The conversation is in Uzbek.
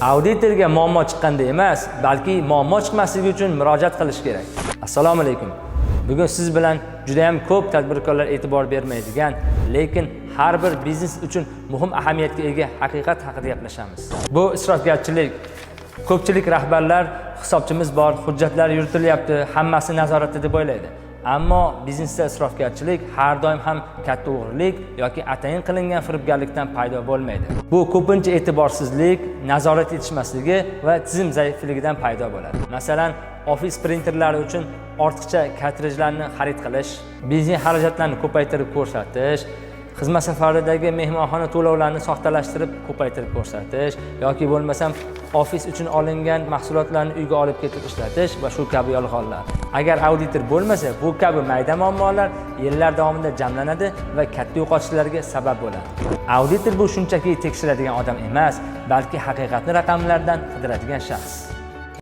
Auditorga muammo chiqqanda emas, balki muammo chiqmasligi uchun murojaat qilish kerak. Assalomu alaykum. Bugun siz bilan juda ham ko'p tadbirkorlar e'tibor bermaydigan, lekin har bir biznes uchun muhim ahamiyatga ega haqiqat haqida gaplashamiz. Bu isrofgarchilik. Ko'pchilik rahbarlar hisobchimiz bor, hujjatlar yuritilyapti, hammasi nazoratda deb o'ylaydi. Ammo biznesda isrofgarchilik har doim ham katta o'g'rilik yoki atayin qilingan firibgarlikdan paydo bo'lmaydi. Bu ko'pincha e'tiborsizlik, nazorat etishmasligi va tizim zaifligidan paydo bo'ladi. Masalan, ofis printerlari uchun ortiqcha kartrijlarni xarid qilish, benzin xarajatlarini ko'paytirib ko'rsatish, xizmat safaridagi mehmonxona to'lovlarini soxtalashtirib ko'paytirib ko'rsatish yoki bo'lmasam ofis uchun olingan mahsulotlarni uyga olib ketib ishlatish va shu kabi yolg'onlar. Agar auditor bo'lmasa, bu kabi mayda muammolar yillar davomida jamlanadi va katta yo'qotishlarga sabab bo'ladi. Auditor bu shunchaki tekshiradigan odam emas, balki haqiqatni raqamlardan qidiradigan shaxs.